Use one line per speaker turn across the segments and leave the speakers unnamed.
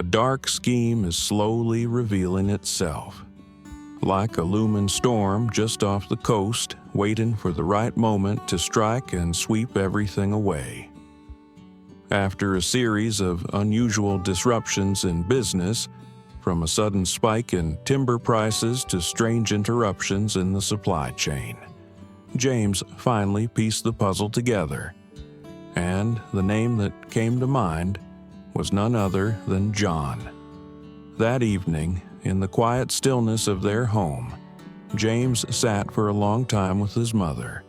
A dark scheme is slowly revealing itself. Like a looming storm just off the coast, waiting for the right moment to strike and sweep everything away. After a series of unusual disruptions in business, from a sudden spike in timber prices to strange interruptions in the supply chain, James finally pieced the puzzle together, and the name that came to mind was none other than John. That evening, in the quiet stillness of their home, James sat for a long time with his mother.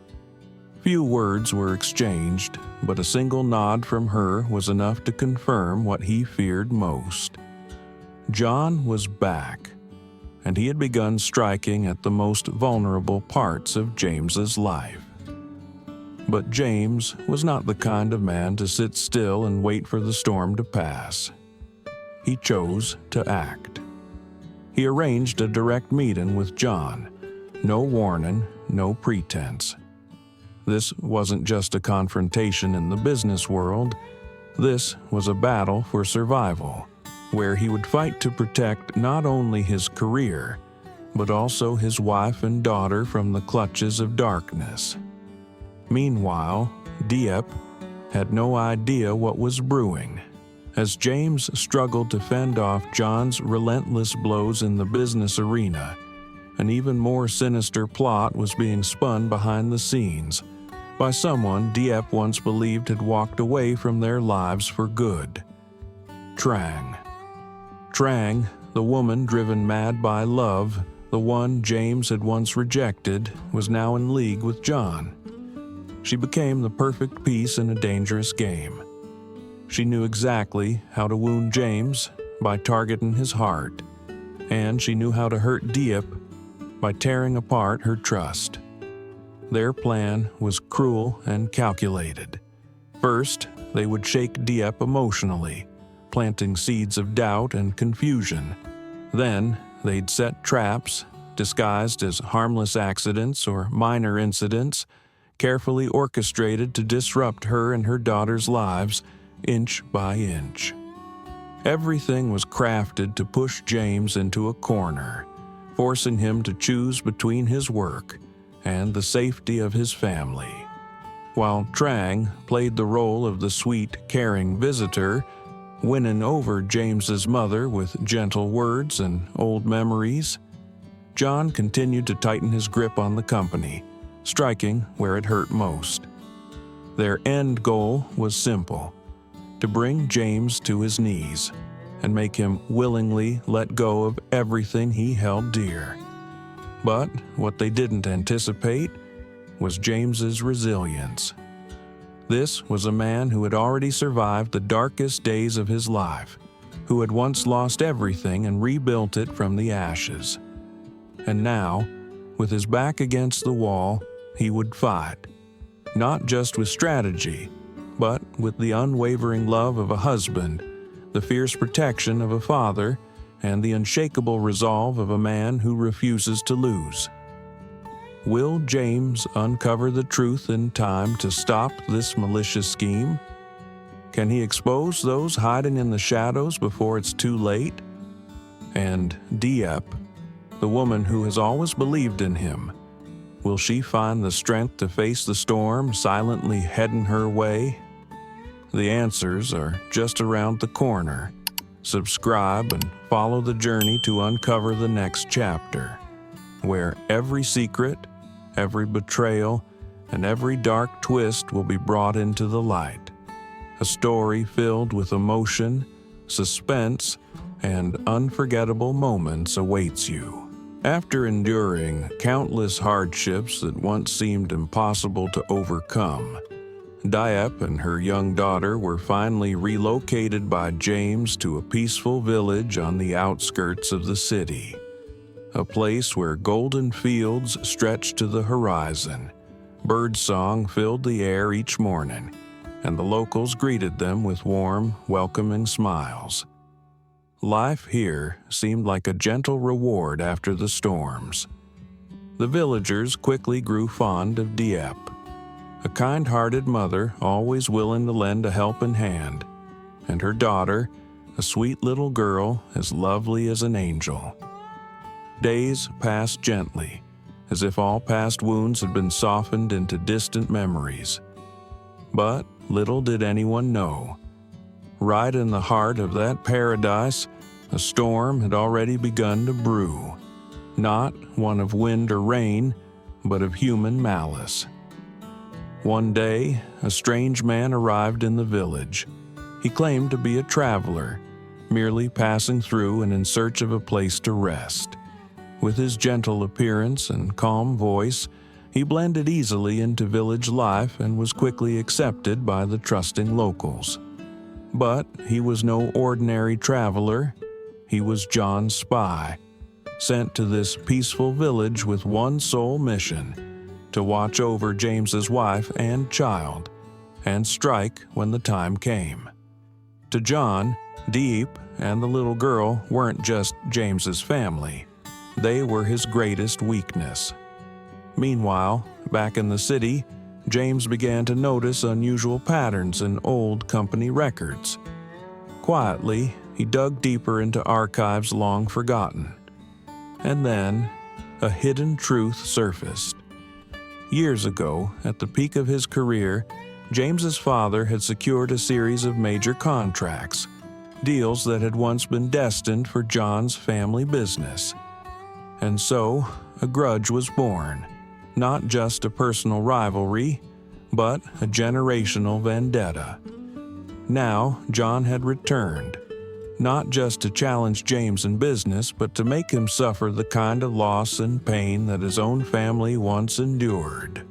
Few words were exchanged, but a single nod from her was enough to confirm what he feared most. John was back, and he had begun striking at the most vulnerable parts of James's life. But James was not the kind of man to sit still and wait for the storm to pass. He chose to act. He arranged a direct meeting with John. No warning, no pretense. This wasn't just a confrontation in the business world. This was a battle for survival, where he would fight to protect not only his career, but also his wife and daughter from the clutches of darkness. Meanwhile, Diep had no idea what was brewing. As James struggled to fend off John's relentless blows in the business arena, an even more sinister plot was being spun behind the scenes by someone Diep once believed had walked away from their lives for good. Trang. Trang, the woman driven mad by love, the one James had once rejected, was now in league with John. She became the perfect piece in a dangerous game. She knew exactly how to wound James by targeting his heart, and she knew how to hurt Diep by tearing apart her trust. Their plan was cruel and calculated. First, they would shake Diep emotionally, planting seeds of doubt and confusion. Then, they'd set traps, disguised as harmless accidents or minor incidents, carefully orchestrated to disrupt her and her daughter's lives, inch by inch. Everything was crafted to push James into a corner, forcing him to choose between his work and the safety of his family. While Trang played the role of the sweet, caring visitor, winning over James's mother with gentle words and old memories, John continued to tighten his grip on the company, striking where it hurt most. Their end goal was simple: to bring James to his knees and make him willingly let go of everything he held dear. But what they didn't anticipate was James's resilience. This was a man who had already survived the darkest days of his life, who had once lost everything and rebuilt it from the ashes. And now, with his back against the wall, he would fight, not just with strategy, but with the unwavering love of a husband, the fierce protection of a father, and the unshakable resolve of a man who refuses to lose. Will James uncover the truth in time to stop this malicious scheme? Can he expose those hiding in the shadows before it's too late? And Diep, the woman who has always believed in him, will she find the strength to face the storm silently heading her way? The answers are just around the corner. Subscribe and follow the journey to uncover the next chapter, where every secret, every betrayal, and every dark twist will be brought into the light. A story filled with emotion, suspense, and unforgettable moments awaits you. After enduring countless hardships that once seemed impossible to overcome, Diep and her young daughter were finally relocated by James to a peaceful village on the outskirts of the city, a place where golden fields stretched to the horizon. Birdsong filled the air each morning, and the locals greeted them with warm, welcoming smiles. Life here seemed like a gentle reward after the storms. The villagers quickly grew fond of Diep, a kind-hearted mother always willing to lend a helping hand, and her daughter, a sweet little girl as lovely as an angel. Days passed gently, as if all past wounds had been softened into distant memories. But little did anyone know, right in the heart of that paradise, a storm had already begun to brew, not one of wind or rain, but of human malice. One day, a strange man arrived in the village. He claimed to be a traveler, merely passing through and in search of a place to rest. With his gentle appearance and calm voice, he blended easily into village life and was quickly accepted by the trusting locals. But he was no ordinary traveler. He was John's spy, sent to this peaceful village with one sole mission: to watch over James's wife and child, and strike when the time came. To John, Diep and the little girl weren't just James's family. They were his greatest weakness. Meanwhile, back in the city, James began to notice unusual patterns in old company records. Quietly, he dug deeper into archives long forgotten. And then, a hidden truth surfaced. Years ago, at the peak of his career, James's father had secured a series of major contracts, deals that had once been destined for John's family business. And so, a grudge was born, not just a personal rivalry, but a generational vendetta. Now, John had returned, not just to challenge James in business, but to make him suffer the kind of loss and pain that his own family once endured.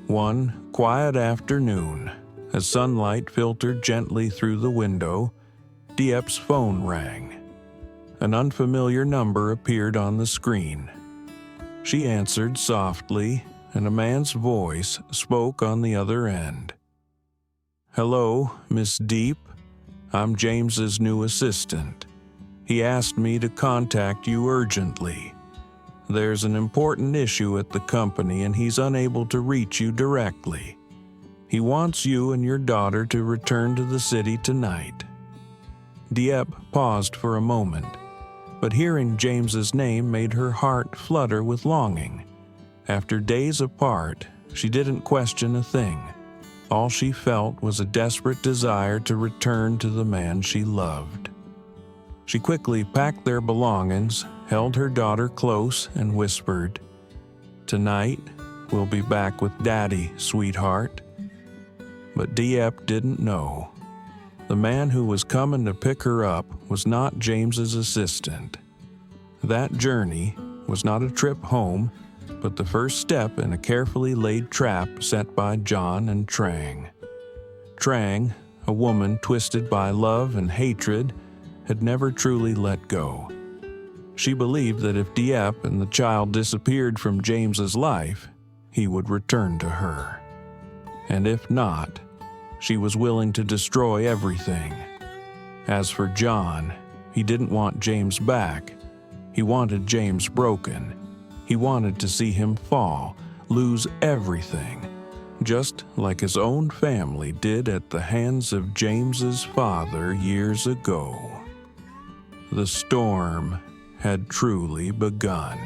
One quiet afternoon, as sunlight filtered gently through the window, Diep's phone rang. An unfamiliar number appeared on the screen. She answered softly, and a man's voice spoke on the other end. "Hello, Miss Diep. I'm James's new assistant. He asked me to contact you urgently. There's an important issue at the company and he's unable to reach you directly. He wants you and your daughter to return to the city tonight." Diep paused for a moment, but hearing James's name made her heart flutter with longing. After days apart, she didn't question a thing. All she felt was a desperate desire to return to the man she loved. She quickly packed their belongings, held her daughter close, and whispered, "Tonight, we'll be back with Daddy, sweetheart." But Diep didn't know. The man who was coming to pick her up was not James's assistant. That journey was not a trip home, but the first step in a carefully laid trap set by John and Trang. Trang, a woman twisted by love and hatred, had never truly let go. She believed that if Diep and the child disappeared from James's life, he would return to her. And if not, she was willing to destroy everything. As for John, he didn't want James back. He wanted James broken. He wanted to see him fall, lose everything, just like his own family did at the hands of James's father years ago. The storm had truly begun.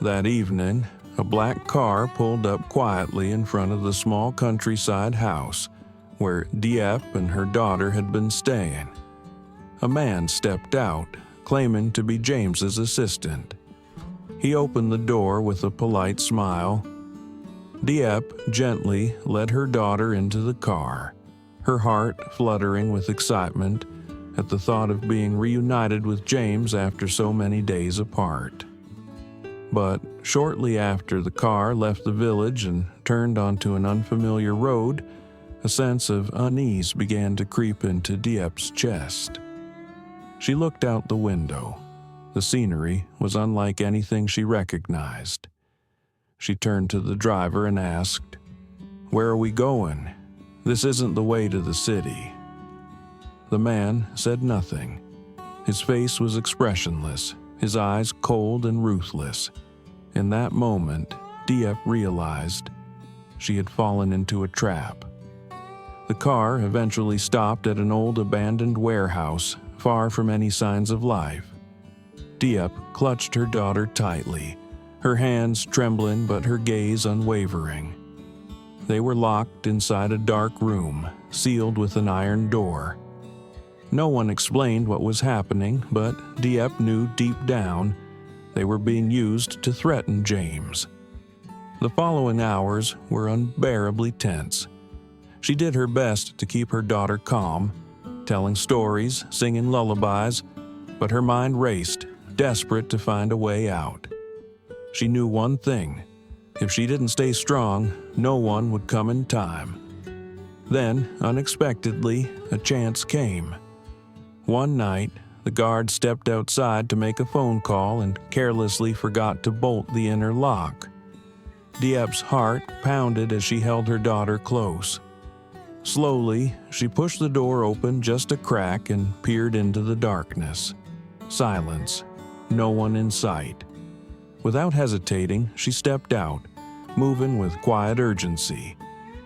That evening, a black car pulled up quietly in front of the small countryside house where Diep and her daughter had been staying. A man stepped out, claiming to be James's assistant. He opened the door with a polite smile. Diep gently led her daughter into the car, her heart fluttering with excitement at the thought of being reunited with James after so many days apart. But shortly after the car left the village and turned onto an unfamiliar road, a sense of unease began to creep into Diep's chest. She looked out the window. The scenery was unlike anything she recognized. She turned to the driver and asked, "Where are we going? This isn't the way to the city." The man said nothing. His face was expressionless, his eyes cold and ruthless. In that moment, Diep realized she had fallen into a trap. The car eventually stopped at an old abandoned warehouse far from any signs of life. Diep clutched her daughter tightly, her hands trembling but her gaze unwavering. They were locked inside a dark room, sealed with an iron door. No one explained what was happening, but Diep knew deep down they were being used to threaten James. The following hours were unbearably tense. She did her best to keep her daughter calm, telling stories, singing lullabies, but her mind raced, desperate to find a way out. She knew one thing: if she didn't stay strong, no one would come in time. Then, unexpectedly, a chance came. One night, the guard stepped outside to make a phone call and carelessly forgot to bolt the inner lock. Diep's heart pounded as she held her daughter close. Slowly, she pushed the door open just a crack and peered into the darkness. Silence. No one in sight. Without hesitating, she stepped out, moving with quiet urgency.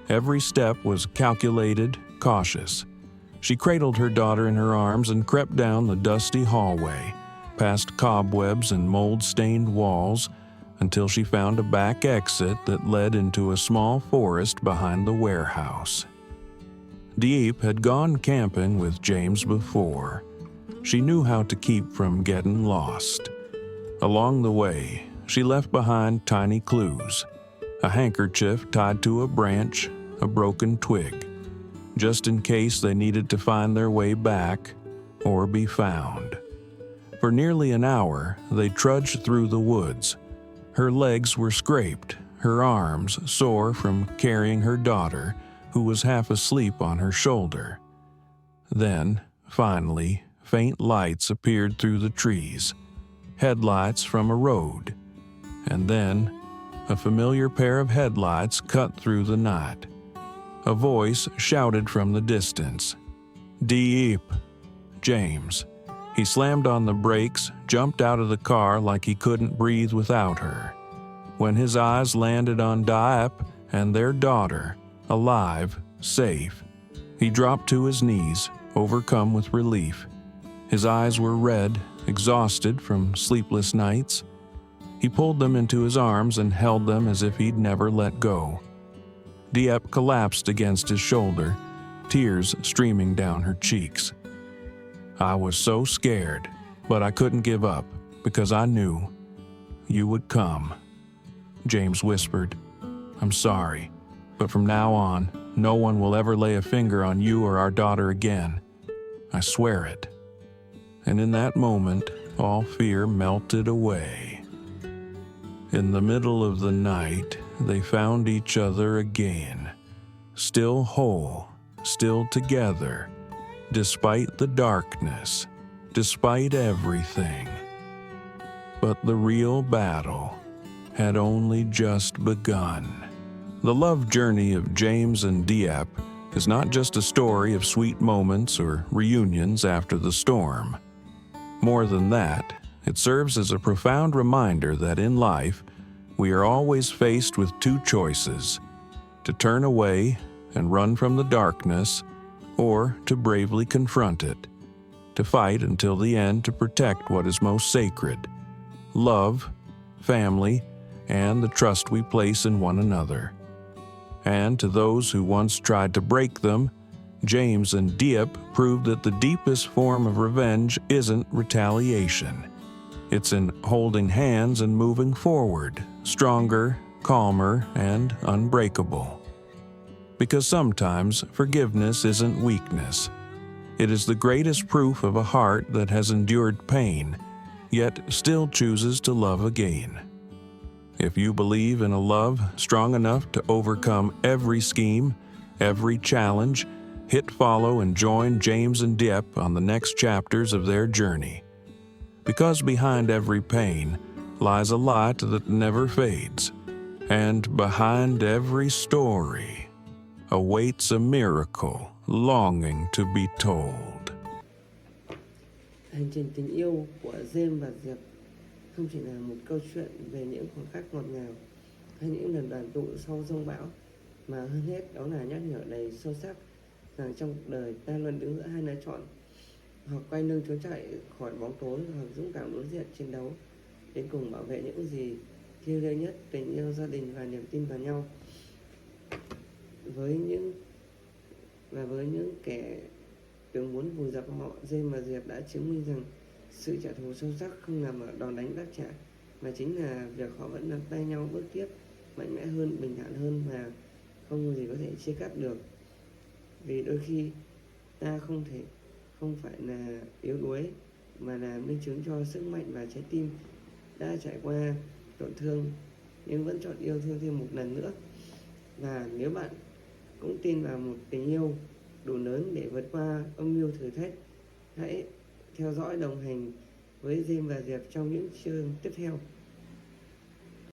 Every step was calculated, cautious. She cradled her daughter in her arms and crept down the dusty hallway, past cobwebs and mold-stained walls, until she found a back exit that led into a small forest behind the warehouse. Diep had gone camping with James before. She knew how to keep from getting lost. Along the way, she left behind tiny clues: a handkerchief tied to a branch, a broken twig, just in case they needed to find their way back or be found. For nearly an hour, they trudged through the woods. Her legs were scraped, her arms sore from carrying her daughter, who was half asleep on her shoulder. Then, finally, faint lights appeared through the trees, headlights from a road, and then a familiar pair of headlights cut through the night. A voice shouted from the distance, "Diep!" James. He slammed on the brakes, jumped out of the car like he couldn't breathe without her. When his eyes landed on Diep and their daughter, alive, safe, he dropped to his knees, overcome with relief. His eyes were red, exhausted from sleepless nights. He pulled them into his arms and held them as if he'd never let go. Diep collapsed against his shoulder, tears streaming down her cheeks. "I was so scared, but I couldn't give up, because I knew you would come." James whispered, "I'm sorry, but from now on, no one will ever lay a finger on you or our daughter again. I swear it." And in that moment, all fear melted away. In the middle of the night, they found each other again, still whole, still together, despite the darkness, despite everything. But the real battle had only just begun. The love journey of James and Diep is not just a story of sweet moments or reunions after the storm. More than that, it serves as a profound reminder that in life, we are always faced with two choices: to turn away and run from the darkness, or to bravely confront it, to fight until the end to protect what is most sacred: love, family, and the trust we place in one another. And to those who once tried to break them, James and Diep proved that the deepest form of revenge isn't retaliation. It's in holding hands and moving forward, stronger, calmer, and unbreakable. Because sometimes forgiveness isn't weakness. It is the greatest proof of a heart that has endured pain, yet still chooses to love again. If you believe in a love strong enough to overcome every scheme, every challenge, hit follow and join James and Diep on the next chapters of their journey. Because behind every pain lies a light that never fades, and behind every story awaits a miracle longing to be told.
Hành trình tình yêu của James và Diệp không chỉ là một câu chuyện về những khoảnh khắc ngọt ngào hay những lần đoàn tụ sau giông bão, mà hơn hết đó là nhắc nhở đầy sâu sắc rằng trong cuộc đời ta luôn đứng giữa hai lựa chọn: hoặc quay lưng trốn chạy khỏi bóng tối, hoặc dũng cảm đối diện chiến đấu đến cùng bảo vệ những gì thiêng liêng nhất, tình yêu, gia đình và niềm tin vào nhau. Với những kẻ từng muốn vùi dập họ, James và Diệp đã chứng minh rằng sự trả thù sâu sắc không nằm ở đòn đánh đáp trả, mà chính là việc họ vẫn nắm tay nhau bước tiếp, mạnh mẽ hơn, bình thản hơn, và không gì có thể chia cắt được. Vì đôi khi ta không phải là yếu đuối, mà là minh chứng cho sức mạnh và trái tim đã trải qua tổn thương nhưng vẫn chọn yêu thương thêm một lần nữa. Và nếu bạn cũng tin vào một tình yêu đủ lớn để vượt qua âm mưu thử thách, hãy theo dõi đồng hành với James và Diệp trong những chương tiếp theo.